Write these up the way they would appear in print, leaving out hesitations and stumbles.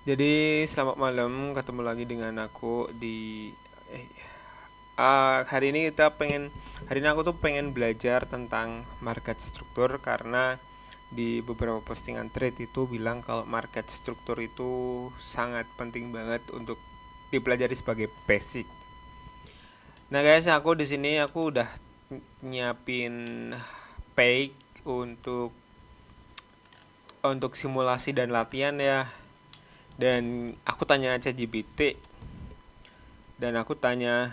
Jadi selamat malam, ketemu lagi dengan aku di hari ini hari ini aku tuh pengen belajar tentang market struktur karena di beberapa postingan thread itu bilang kalau market struktur itu sangat penting banget untuk dipelajari sebagai basic. Nah guys, aku udah nyiapin page untuk simulasi dan latihan ya. Dan aku tanya aja GPT dan aku tanya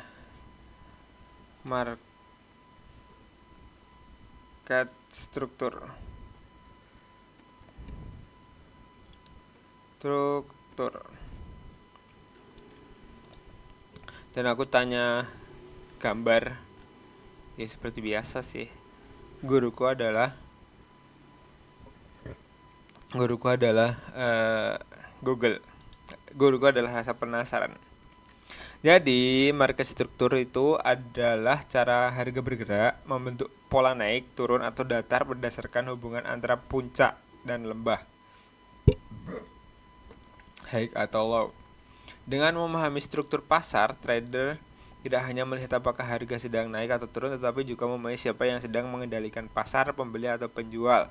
market struktur struktur dan aku tanya gambar. Ya seperti biasa sih, guruku adalah guruku adalah Google. Guruku adalah rasa penasaran. Jadi market struktur itu adalah cara harga bergerak membentuk pola naik, turun atau datar berdasarkan hubungan antara puncak dan lembah, high atau low. Dengan memahami struktur pasar, trader tidak hanya melihat apakah harga sedang naik atau turun, tetapi juga memahami siapa yang sedang mengendalikan pasar, pembeli atau penjual.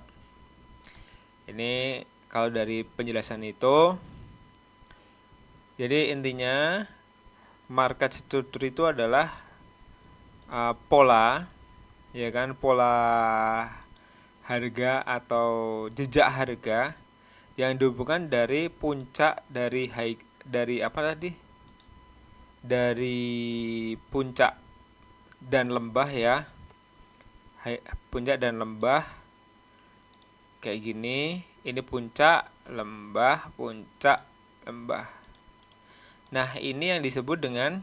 Ini kalau dari penjelasan itu, jadi intinya market struktur itu adalah pola, ya kan, pola harga atau jejak harga yang dihubungkan dari puncak dari apa tadi? Dari puncak dan lembah ya. Puncak dan lembah kayak gini. Ini puncak, lembah, puncak, lembah. Nah, ini yang disebut dengan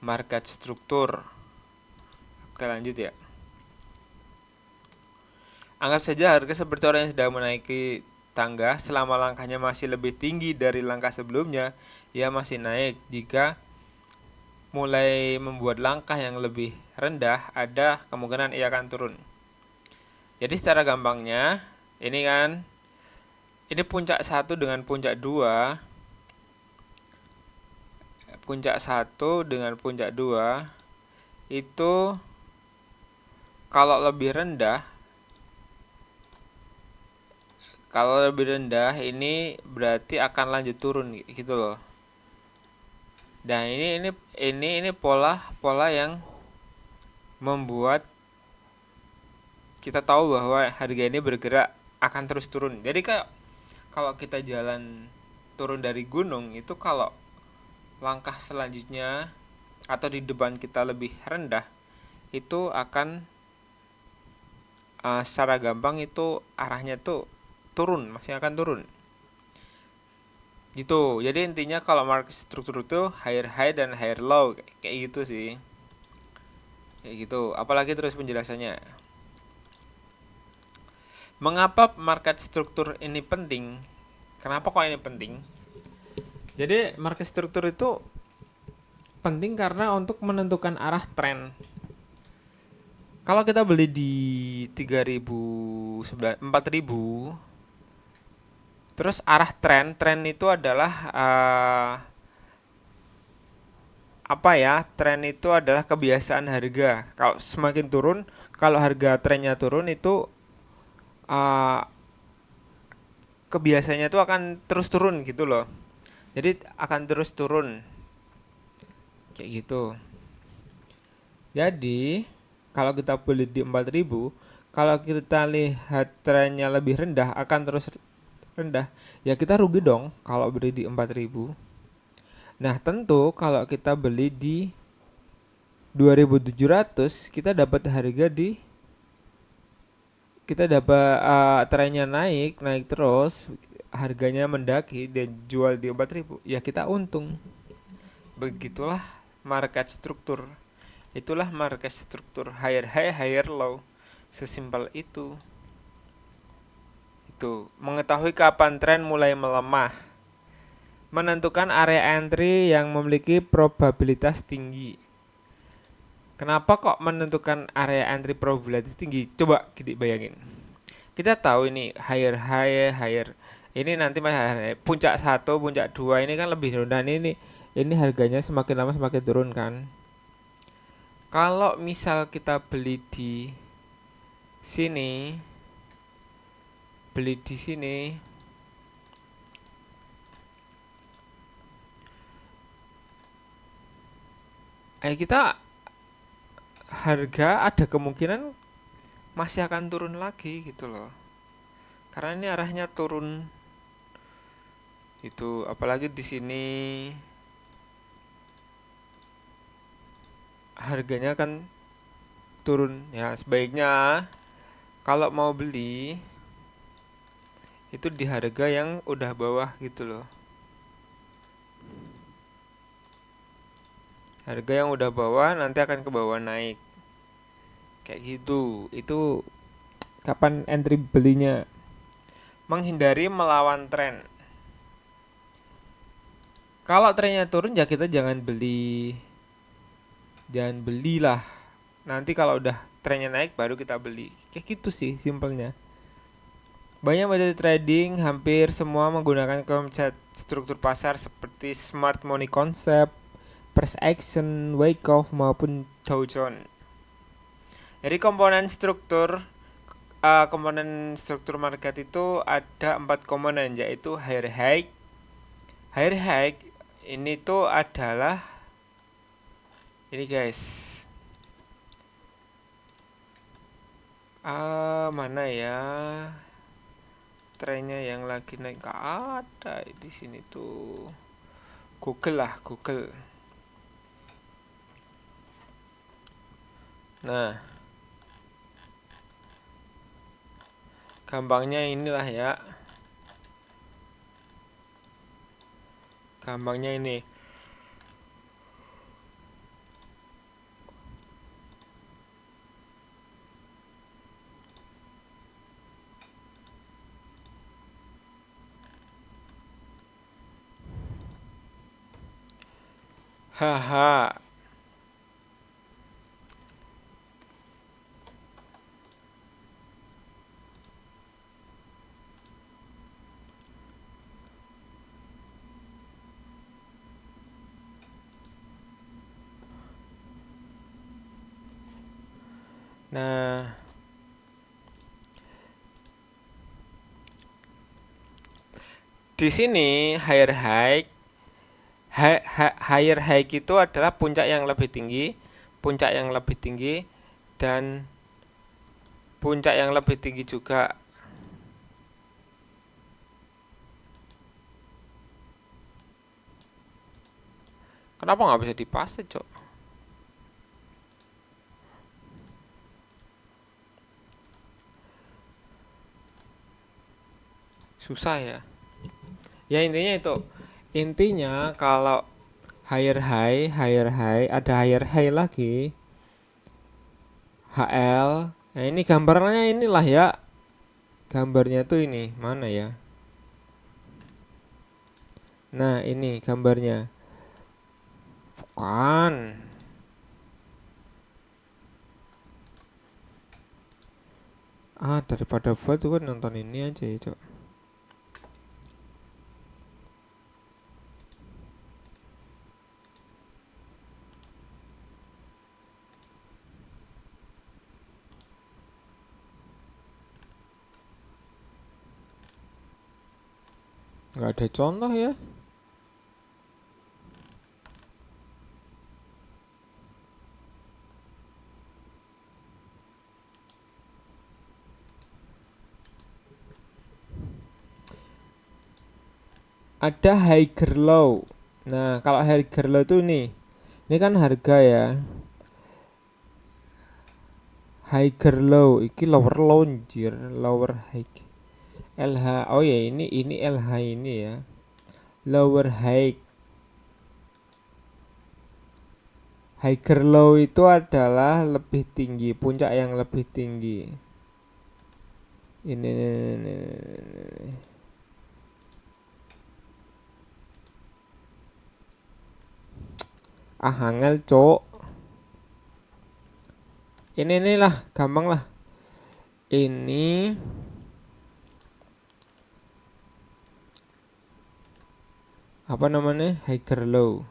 market struktur. Oke, lanjut ya. Anggap saja harga seperti orang yang sedang menaiki tangga. Selama langkahnya masih lebih tinggi dari langkah sebelumnya, ia masih naik. Jika mulai membuat langkah yang lebih rendah, ada kemungkinan ia akan turun. Jadi secara gampangnya, ini puncak 1 dengan puncak 2. Puncak 1 dengan puncak 2 itu kalau lebih rendah ini berarti akan lanjut turun gitu loh. Dan ini pola yang membuat kita tahu bahwa harga ini bergerak akan terus turun. Jadi kalau kita jalan turun dari gunung itu, kalau langkah selanjutnya atau di depan kita lebih rendah, itu akan secara gampang itu arahnya tuh turun, masih akan turun gitu. Jadi intinya kalau market struktur itu higher high dan higher low, kayak gitu sih, kayak gitu. Apalagi terus penjelasannya, mengapa market struktur ini penting, kenapa kok ini penting. Jadi market struktur itu penting karena untuk menentukan arah tren. Kalau kita beli di 4.000, terus arah tren itu adalah tren itu adalah kebiasaan harga. Kalau semakin turun, kalau harga trennya turun itu kebiasaannya itu akan terus turun gitu loh. Jadi akan terus turun kayak gitu. Jadi kalau kita beli di 4.000, kalau kita lihat trennya lebih rendah akan terus rendah, ya kita rugi dong kalau beli di 4.000. Nah, tentu kalau kita beli di 2.700, kita dapat trennya naik terus, harganya mendaki dan jual di 4.000, ya kita untung. Begitulah market struktur. Itulah market struktur, higher high, higher low. Sesimpel itu. Itu mengetahui kapan tren mulai melemah. Menentukan area entry yang memiliki probabilitas tinggi. Kenapa kok menentukan area entry probabilitas tinggi? Coba kita bayangin. Kita tahu ini higher high, higher Ini nanti puncak 1, puncak 2 ini kan lebih rendah. Ini harganya semakin lama semakin turun kan. Kalau misal kita sini, beli di sini, kita harga ada kemungkinan masih akan turun lagi gitu loh. Karena ini arahnya turun. Itu apalagi di sini harganya kan turun ya, sebaiknya kalau mau beli itu di harga yang udah bawah gitu loh. Harga yang udah bawah nanti akan ke bawah naik. Kayak gitu. Itu kapan entry belinya? Menghindari melawan tren. Kalau trennya turun ya kita jangan beli. Jangan belilah. Nanti kalau udah trennya naik baru kita beli. Kayak gitu sih simpelnya. Banyak metode trading, hampir semua menggunakan konsep struktur pasar seperti smart money concept, price action, Wyckoff maupun Dow Jones. Jadi komponen struktur market itu ada 4 komponen, yaitu higher high. Higher high ini tuh adalah ini guys. Mana ya? Trennya yang lagi naik, gak ada di sini tuh. Google lah, Google. Nah, gampangnya inilah ya. Gampangnya ini. Haha. Nah, di sini higher high itu adalah puncak yang lebih tinggi, dan puncak yang lebih tinggi juga. Kenapa nggak bisa dipaste, Cok? Susah ya. Ya intinya itu. Intinya kalau higher high, ada higher high lagi. HL. Nah, ini gambarnya inilah ya. Gambarnya tuh ini, mana ya? Nah, ini gambarnya. Bukan. Daripada buat tuh kan nonton ini aja ya, Cok. Nggak ada contoh ya. Ada higher low. Nah, kalau higher low tuh ini kan harga ya. Higher low, iki lower low anjir, lower high. LH. Oh ya, ini LH ini ya. Lower high. Higher low itu adalah lebih tinggi, puncak yang lebih tinggi. Ini. Angel, Cok. Inilah, gampang lah. Ini apa namanya, higher low,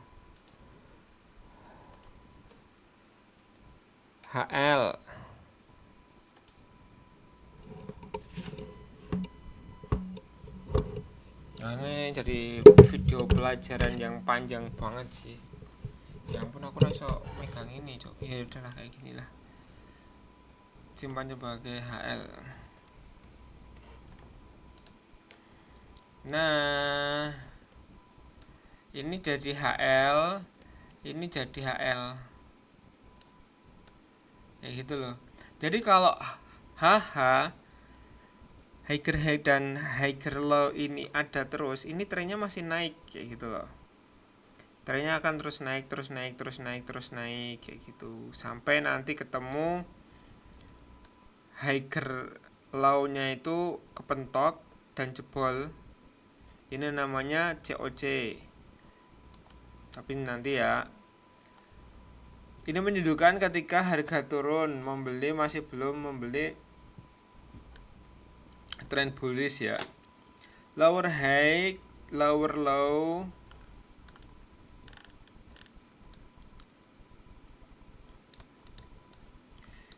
HL. Nah, ini jadi video pelajaran yang panjang banget sih. Ya ampun, aku rasa megang ini, Cok. Ya udahlah, kayak gini lah. Simpan sebagai HL. Nah, ini jadi HL, ini jadi HL. Kayak gitu loh. Jadi kalau HH, higher high dan higher low ini ada terus, ini trennya masih naik kayak gitu loh. Trennya akan terus naik, terus naik, terus naik, terus naik kayak gitu sampai nanti ketemu higher low-nya itu kepentok dan jebol. Ini namanya COC. Tapi nanti ya. Ini menunjukkan ketika harga turun, membeli masih belum membeli, trend bullish ya. Lower high, lower low.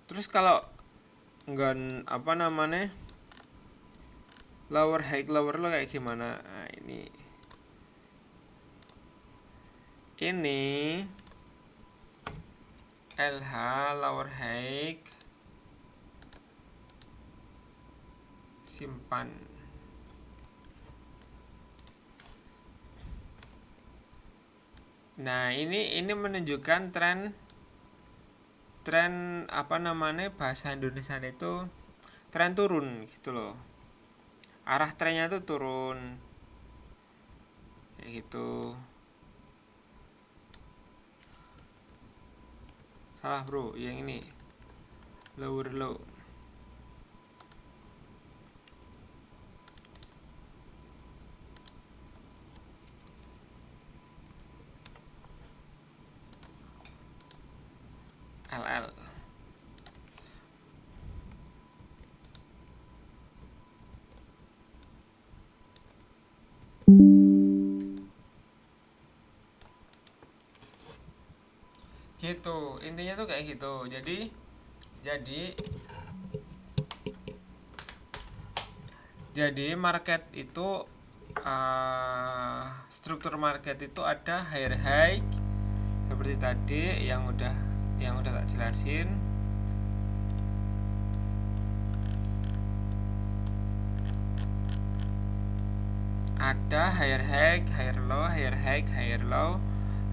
Terus kalau enggak apa namanya, lower high lower low kayak gimana? Nah, ini LH lower high, simpan. Nah, ini menunjukkan tren apa namanya, bahasa Indonesia itu tren turun gitu loh. Arah trennya tuh turun kayak gitu. Salah bro, yang ini lower low. LL. Gitu, intinya tuh kayak gitu. Jadi market itu struktur market itu ada higher high seperti tadi yang udah tak jelasin. Ada higher high, higher low, higher high, higher low.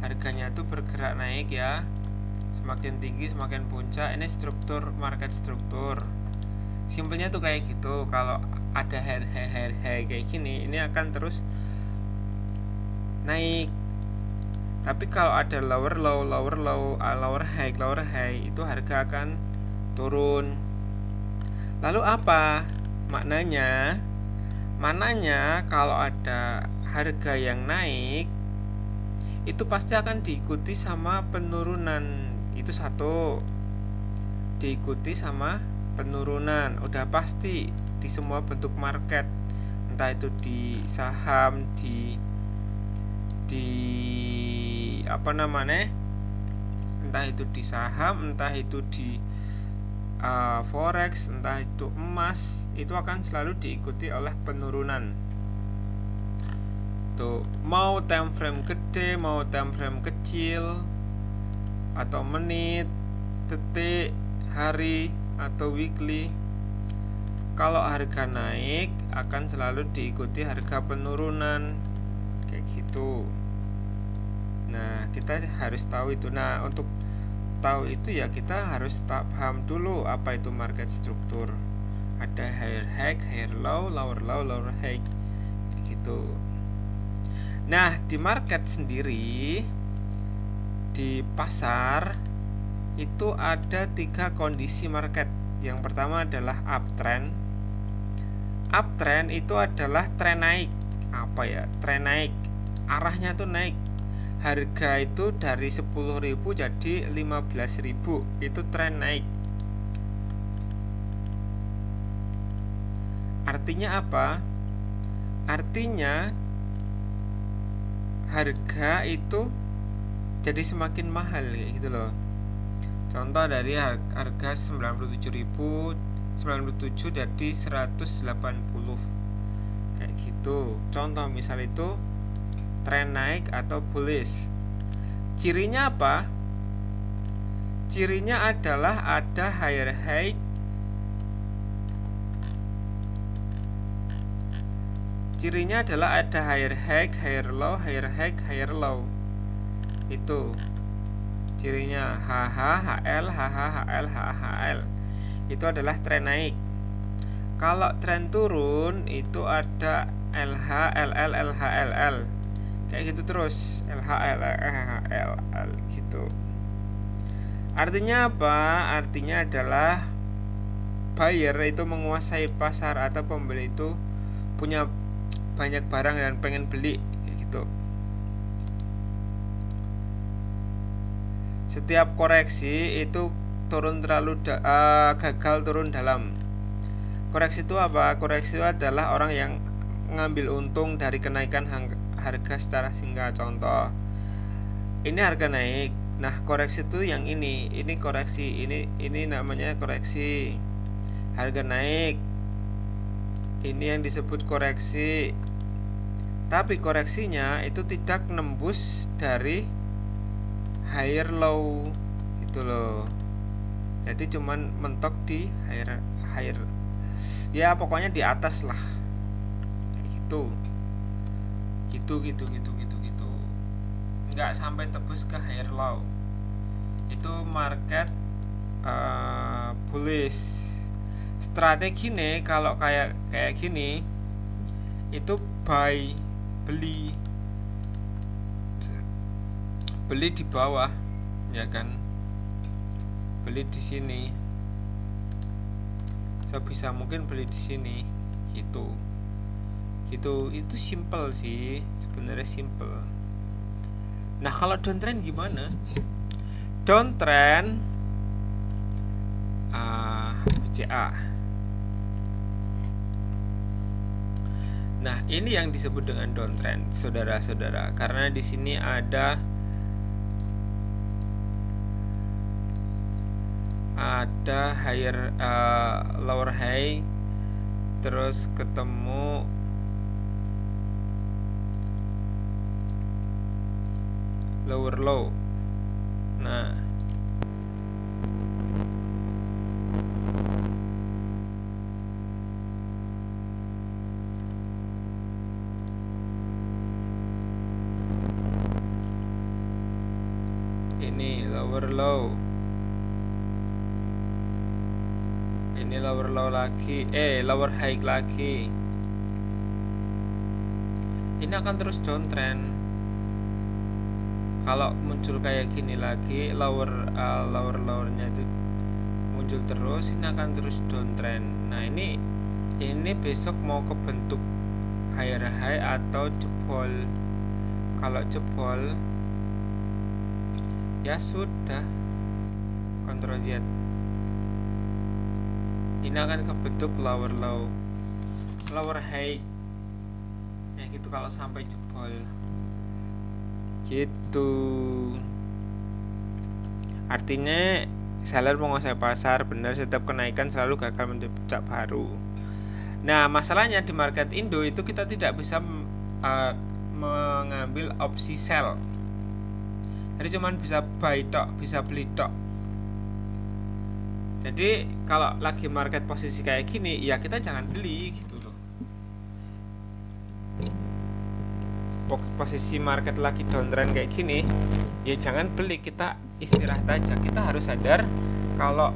Harganya tuh bergerak naik ya. Semakin tinggi semakin puncak. Ini struktur market struktur. Simpelnya tuh kayak gitu. Kalau ada higher high kayak gini, ini akan terus naik. Tapi kalau ada lower low, lower high, itu harga akan turun. Lalu apa maknanya? Mananya kalau ada harga yang naik, itu pasti akan diikuti sama penurunan. Itu satu, diikuti sama penurunan. Udah pasti di semua bentuk market, entah itu di saham, di apa namanya, entah itu di saham, entah itu di forex, entah itu emas, itu akan selalu diikuti oleh penurunan. Tuh, mau time frame gede, mau time frame kecil, atau menit, detik, hari, atau weekly, kalau harga naik akan selalu diikuti harga penurunan kayak gitu. Nah, kita harus tahu itu. Nah, untuk tahu itu ya kita harus paham dulu apa itu market struktur. Ada higher high, higher low, lower high gitu. Nah, di market sendiri, di pasar itu ada 3 kondisi market. Yang pertama adalah uptrend. Uptrend itu adalah tren naik. Apa ya? Tren naik. Arahnya tuh naik. Harga itu dari 10.000 jadi 15.000, itu tren naik. Artinya apa? Artinya harga itu jadi semakin mahal kayak gitu loh. Contoh dari harga 97.000, 97 jadi 180 kayak gitu. Contoh misal itu tren naik atau bullish. Cirinya apa? Cirinya adalah ada higher high, cirinya adalah ada higher high, higher low, higher high, higher low. Itu cirinya. HH, HL, HH, HL, HH, HL. Itu adalah tren naik. Kalau tren turun itu ada LH, LL, LH, LL. Kayak gitu terus, LH, LH, LL gitu. Artinya apa? Artinya adalah buyer itu menguasai pasar atau pembeli itu punya banyak barang dan pengen beli kayak gitu. Setiap koreksi itu turun terlalu gagal turun dalam. Koreksi itu apa? Koreksi itu adalah orang yang ngambil untung dari kenaikan harga secara singkat. Contoh, ini harga naik. Nah, koreksi itu yang ini koreksi, ini namanya koreksi. Harga naik. Ini yang disebut koreksi. Tapi koreksinya itu tidak nembus dari higher low gitu loh. Jadi cuman mentok di higher ya pokoknya di atas lah kayak gitu. Gitu nggak sampai tebus ke higher low. Itu market bullish. Strategi nih kalau kayak gini itu buy, beli di bawah ya kan, beli di sini, sebisa mungkin beli di sini gitu. Itu simple sih sebenarnya, simple. Nah, kalau downtrend gimana? Downtrend BCA. Nah, ini yang disebut dengan downtrend, saudara-saudara, karena di sini ada higher lower high, terus ketemu lower low. Nah, ini lower low, ini lower low lagi, lower high lagi. Ini akan terus downtrend. Kalau muncul kayak gini lagi, lowernya itu muncul terus, ini akan terus downtrend. Nah, ini besok mau kebentuk higher high atau jebol. Kalau jebol ya sudah, Ctrl Z. Ini akan kebentuk lower low, lower high ya gitu kalau sampai jebol gitu. Artinya seller menguasai pasar, benar, setiap kenaikan selalu gagal menjadi puncak baru. Nah, masalahnya di market Indo itu kita tidak bisa mengambil opsi sell. Jadi cuman bisa buy tok, bisa beli tok. Jadi kalau lagi market posisi kayak gini, ya kita jangan beli gitu loh. Posisi market lagi downtrend kayak gini, ya jangan beli, kita istirahat aja. Kita harus sadar kalau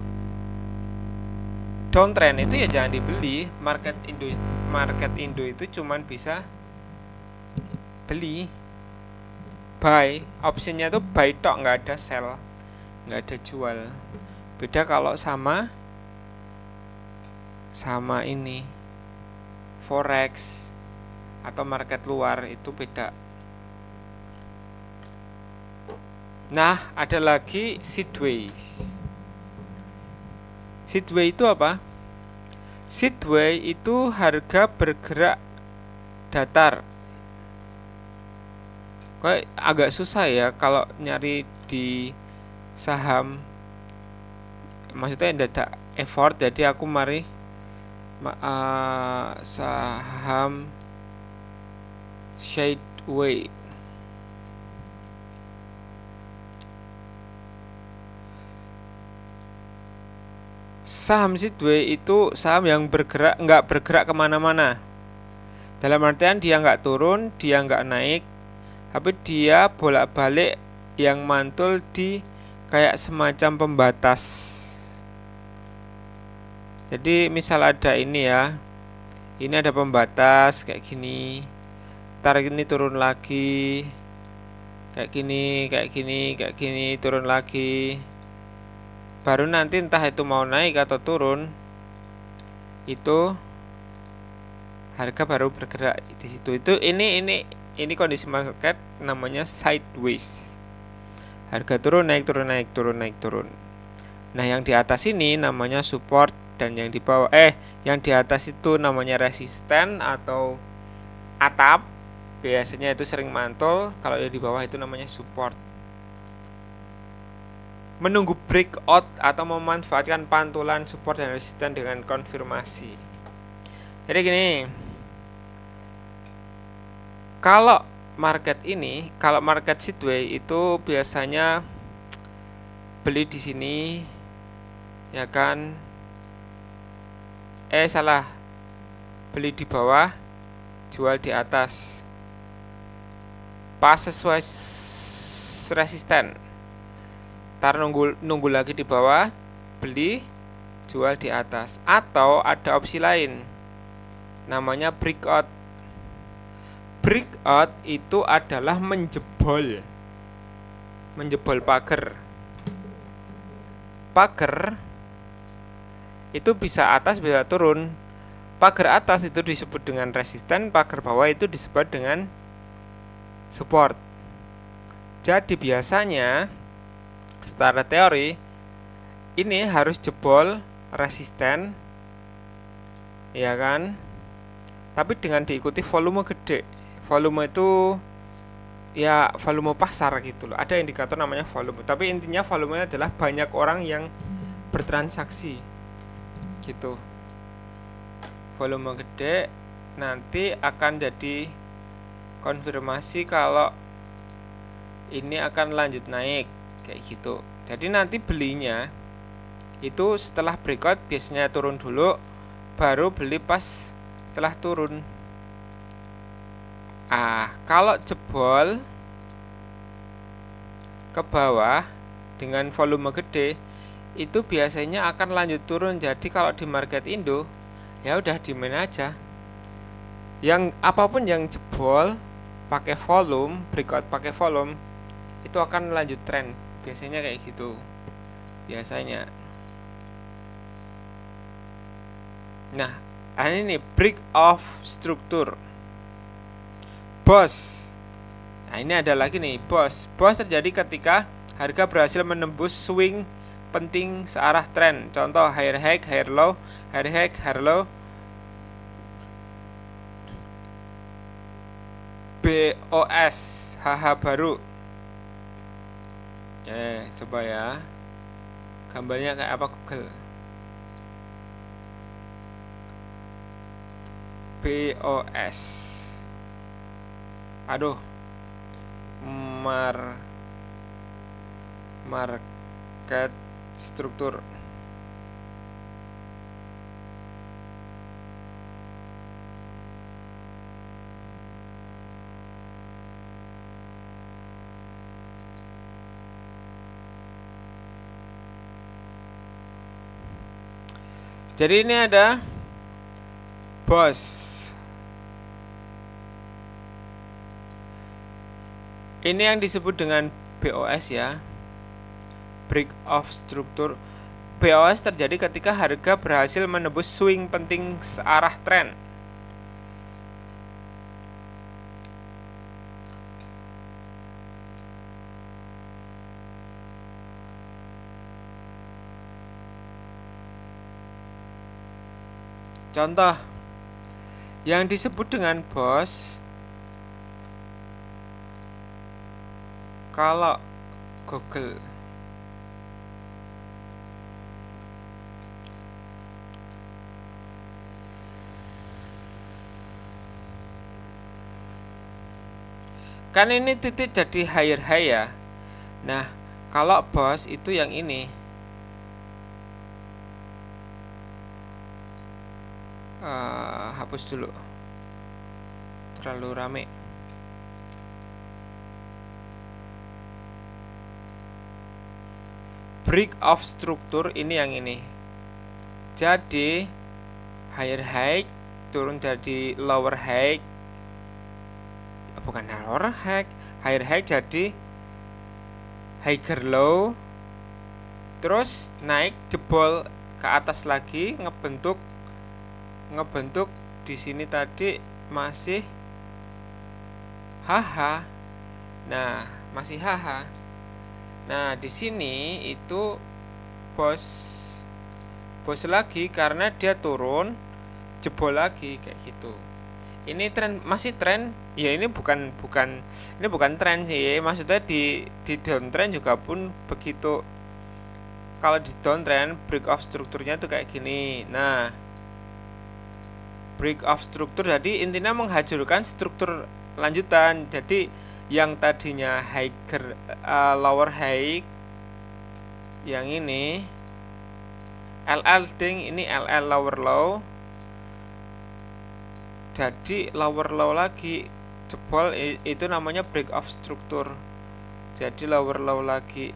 downtrend itu ya jangan dibeli. Market Indo itu cuman bisa beli, buy, opsinya tuh buy tok, nggak ada sell, nggak ada jual. Beda kalau sama ini forex atau market luar, itu beda. Nah, ada lagi sideways. Sideway itu apa? Sideway itu harga bergerak datar. Kok agak susah ya kalau nyari di saham, maksudnya tidak effort. Jadi aku mari saham Sideway. Saham Sideway itu saham yang nggak bergerak kemana-mana. Dalam artian dia nggak turun, dia nggak naik, tapi dia bolak-balik yang mantul di kayak semacam pembatas. Jadi misal ada ini ya, ini ada pembatas kayak gini, ntar ini turun lagi, kayak gini, kayak gini, kayak gini, turun lagi. Baru nanti entah itu mau naik atau turun, itu harga baru bergerak di situ. Itu ini kondisi market namanya sideways. Harga turun naik turun naik turun naik turun. Nah, yang di atas ini namanya support, dan yang di bawah yang di atas itu namanya resisten atau atap. Biasanya itu sering mantul. Kalau yang di bawah itu namanya support. Menunggu breakout atau memanfaatkan pantulan support dan resisten dengan konfirmasi. Jadi gini, kalau market Sideway itu biasanya beli di sini, ya kan? Salah. Beli di bawah, jual di atas. Pas sesuai resisten. Ntar nunggu lagi di bawah, beli, jual di atas. Atau ada opsi lain, namanya breakout. Breakout itu adalah menjebol pagar. Pagar itu bisa atas bisa turun. Pagar atas itu disebut dengan resisten, pagar bawah itu disebut dengan support. Jadi biasanya secara teori ini harus jebol resisten, ya kan? Tapi dengan diikuti volume gede. Volume itu ya volume pasar gitu loh. Ada indikator namanya volume. Tapi intinya volumenya adalah banyak orang yang bertransaksi gitu. Volume gede nanti akan jadi konfirmasi kalau ini akan lanjut naik kayak gitu. Jadi nanti belinya itu setelah breakout biasanya turun dulu, baru beli pas setelah turun. Kalau jebol ke bawah dengan volume gede itu biasanya akan lanjut turun. Jadi kalau di market Indo ya udah dimain aja. Yang apapun yang jebol pakai volume, breakout pakai volume, itu akan lanjut tren. Biasanya kayak gitu. Biasanya. Nah, ini nih break of struktur. BOS. Nah, ini ada lagi nih, BOS. BOS terjadi ketika harga berhasil menembus swing penting searah tren. Contoh higher high, higher low, higher high, higher low. BOS, HH baru. Coba ya. Gambarnya kayak apa Google? BOS. Aduh. Market struktur. Jadi ini ada BOS. Ini yang disebut dengan BOS ya. Break of struktur. BOS terjadi ketika harga berhasil menembus swing penting searah tren. Contoh yang disebut dengan BOS Kalau Google kan ini titik jadi higher high ya. Nah, kalau bos itu yang ini. Hapus dulu. Terlalu rame. Break of struktur ini yang ini. Jadi higher high turun jadi lower high. Bukan lower high, higher high jadi higher low. Terus naik jebol ke atas lagi ngebentuk di sini tadi masih HH. Nah, masih HH. Nah, di sini itu bos lagi karena dia turun jebol lagi kayak gitu. Ini tren, masih tren. Ya ini bukan tren sih. Maksudnya di downtrend juga pun begitu. Kalau di downtrend break off strukturnya tuh kayak gini. Nah, break off struktur jadi intinya menghancurkan struktur lanjutan. Jadi yang tadinya higher lower high yang ini LL ding, ini LL lower low, jadi lower low lagi jebol, itu namanya break off struktur. Jadi lower low lagi.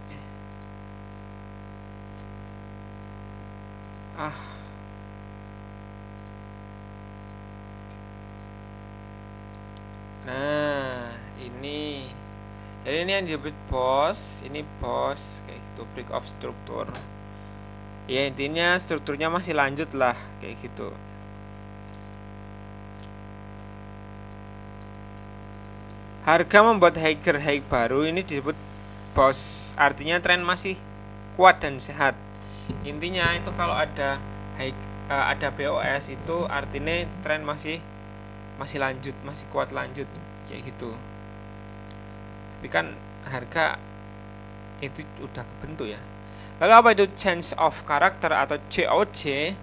Nah, ini. Jadi ini yang disebut bos, ini bos kayak gitu, break off struktur. Ya intinya strukturnya masih lanjut lah kayak gitu. Harga membuat higher high baru ini disebut bos. Artinya tren masih kuat dan sehat. Intinya itu kalau ada ada BOS itu artinya tren masih lanjut, masih kuat lanjut kayak gitu. Tapi kan harga itu udah kebentuk ya. Lalu apa itu change of character atau COC?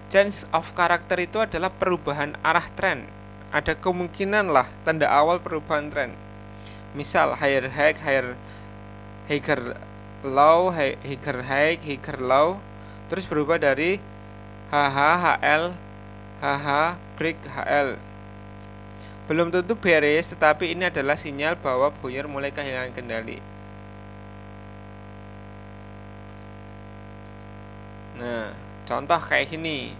Change of character itu adalah perubahan arah tren. Ada kemungkinan lah tanda awal perubahan tren. Misal higher high, higher low, higher high, higher low, terus berubah dari HH, HL, HH, break, HL. Belum tentu bearish, tetapi ini adalah sinyal bahwa buyer mulai kehilangan kendali. Nah, contoh kayak gini.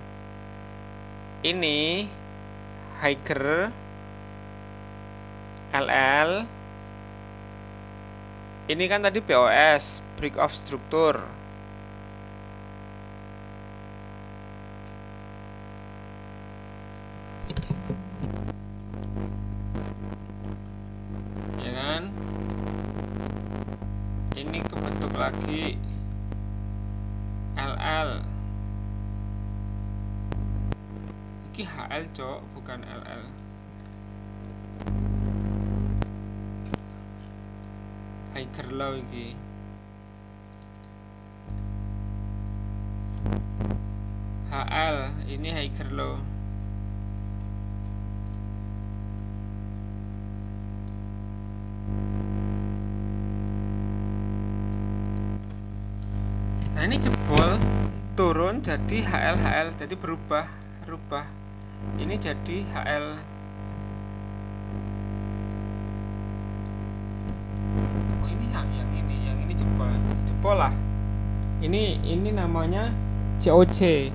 Ini higher LL. Ini kan tadi BOS, break off struktur. Ya kan? Ini kebentuk lagi LL. Ini HL cok, bukan LL. Higher low ini. HL ini higher low. Nah ini jebol turun jadi HL, jadi berubah. Ini jadi HL. Oh ini yang ini jebol lah. Ini namanya COC,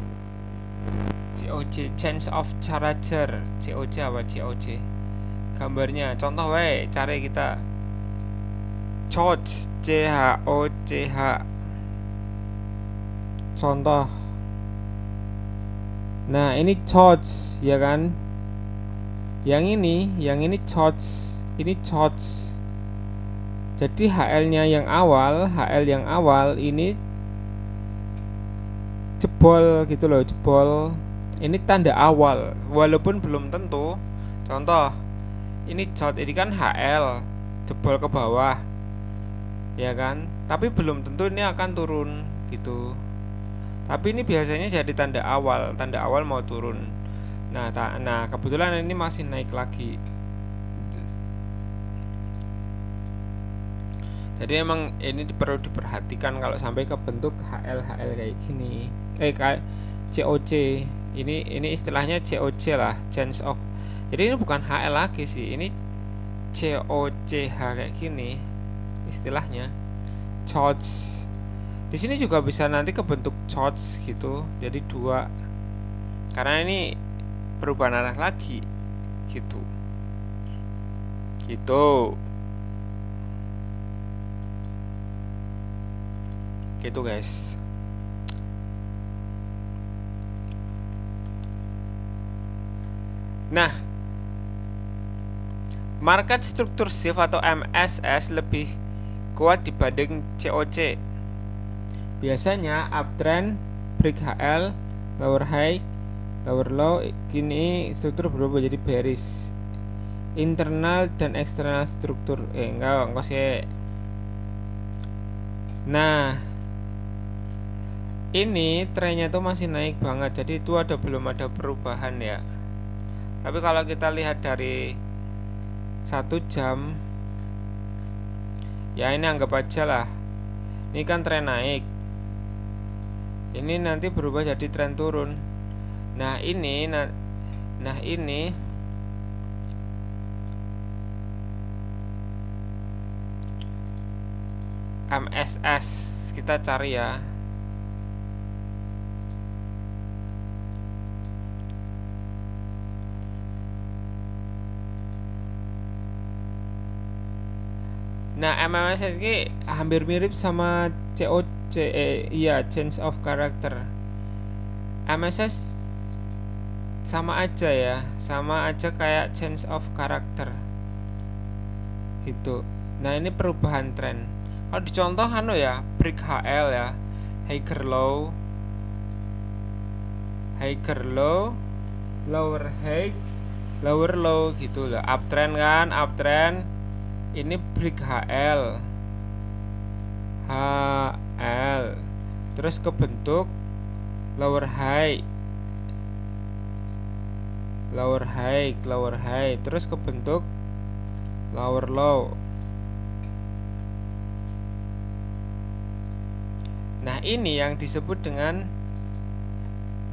change of character. COC apa COC? Gambarnya contoh wae, cari kita COC, CHOCH. Contoh. Nah, ini COC ya kan? Yang ini COC, ini COC. Jadi HL-nya yang awal, ini jebol gitu loh, jebol. Ini tanda awal, walaupun belum tentu. Contoh, ini COC, ini kan HL jebol ke bawah. ya kan, tapi belum tentu ini akan turun gitu. Tapi ini biasanya jadi tanda awal mau turun. Nah kebetulan ini masih naik lagi. Jadi emang ini perlu diperhatikan kalau sampai ke bentuk HL kayak gini. Kayak COC. Ini istilahnya COC lah, change of. Jadi ini bukan HL lagi sih, ini COCH kayak gini istilahnya. Charge. Di sini juga bisa nanti ke bentuk charge gitu. Jadi dua. Karena ini perubahan arah lagi gitu. Gitu. Gitu guys. Nah, market struktur shift atau MSS lebih kuat dibanding COC. Biasanya uptrend, break HL, lower high, lower low. Kini struktur berubah jadi bearish. Internal dan eksternal struktur enggak sih. Nah, ini trennya tuh masih naik banget, jadi itu belum ada perubahan ya. Tapi kalau kita lihat dari 1 jam, ya ini anggap aja lah, ini kan tren naik, ini nanti berubah jadi tren turun. Nah ini MSS kita cari ya. Nah MMS ini hampir mirip sama COC, iya, change of character. MSS sama aja ya, sama aja kayak change of character gitu. Nah ini perubahan tren. Kalau dicontoh ya, break HL ya, higher low, lower high, lower low gitu lah. Uptrend kan, uptrend. Ini break HL, terus kebentuk lower high, terus kebentuk lower low. Nah ini yang disebut dengan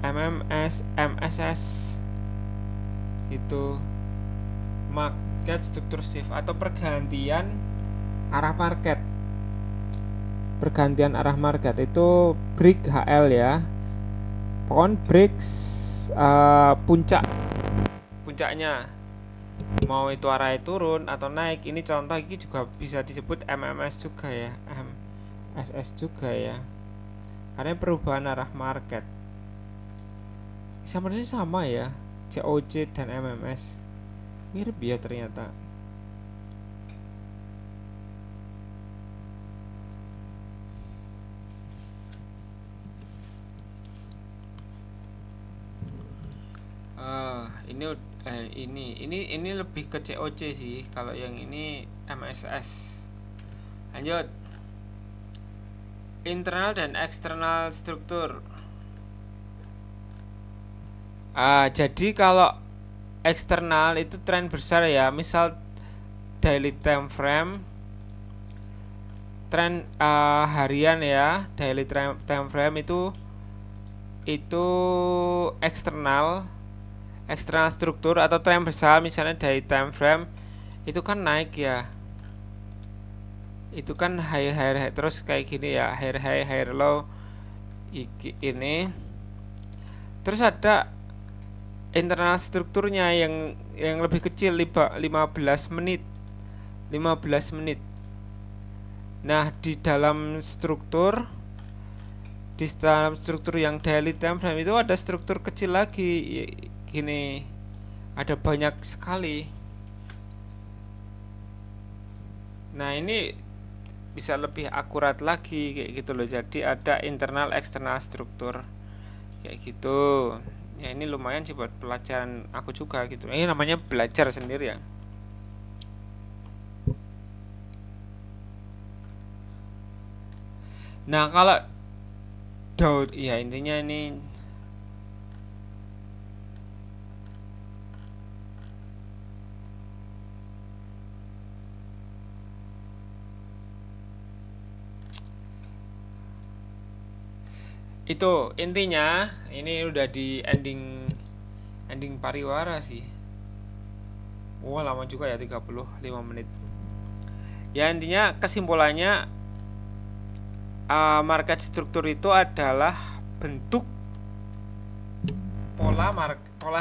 MSS itu, market structure shift atau pergantian arah market. Pergantian arah market itu break HL ya, pokoknya break puncaknya, mau itu arahnya turun atau naik. Ini contoh ini juga bisa disebut MMS juga ya, MSS juga ya, karena perubahan arah market. Sebenarnya sama ya, COC dan MMS mirip ya ternyata. Ini lebih ke COC sih, kalau yang ini MSS. Lanjut, internal dan eksternal struktur. Jadi kalau eksternal itu tren besar ya, misal daily time frame, tren harian ya, daily time frame itu eksternal struktur atau tren besar. Misalnya daily time frame itu kan naik ya, itu kan high terus kayak gini ya, high low ini. Terus ada internal strukturnya yang lebih kecil, 15 menit. Nah di dalam struktur yang daily time frame itu ada struktur kecil lagi gini, ada banyak sekali. Nah ini bisa lebih akurat lagi kayak gitu loh. Jadi ada internal eksternal struktur kayak gitu ya. Ini lumayan sih buat pelajaran aku juga gitu. Ini namanya belajar sendiri ya. Nah kalau Daud ya intinya ini itu intinya ini udah di ending pariwara sih. Wah lama juga ya 35 menit. Ya intinya kesimpulannya market struktur itu adalah bentuk pola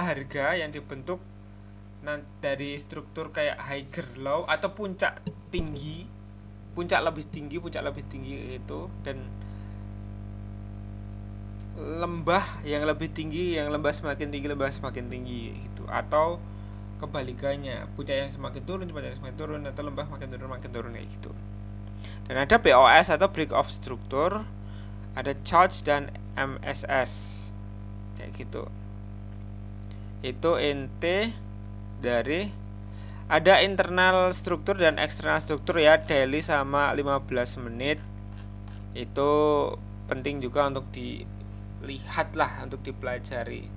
harga yang dibentuk dari struktur kayak higher low atau puncak lebih tinggi itu, dan lembah yang lebih tinggi, yang lembah semakin tinggi gitu, atau kebalikannya, puncak yang semakin turun, puncak yang semakin turun, atau lembah makin turun kayak gitu. Dan ada BOS atau break of struktur, ada charge dan MSS kayak gitu. Itu inti dari ada internal struktur dan eksternal struktur ya, daily sama 15 menit. Itu penting juga untuk dilihat lah, untuk dipelajari.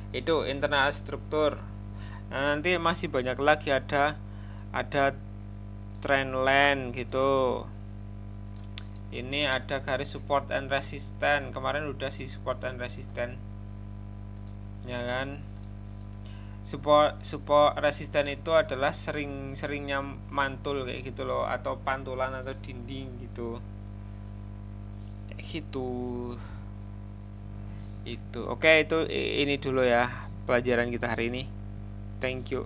Itu internal struktur. Nah, nanti masih banyak lagi, ada trend line gitu. Ini ada garis support and resistance. Kemarin udah sih support and resistance. Ya kan? Support resisten itu adalah seringnya mantul kayak gitu loh, atau pantulan atau dinding gitu. Kayak gitu. Itu. Oke, itu ini dulu ya pelajaran kita hari ini. Thank you.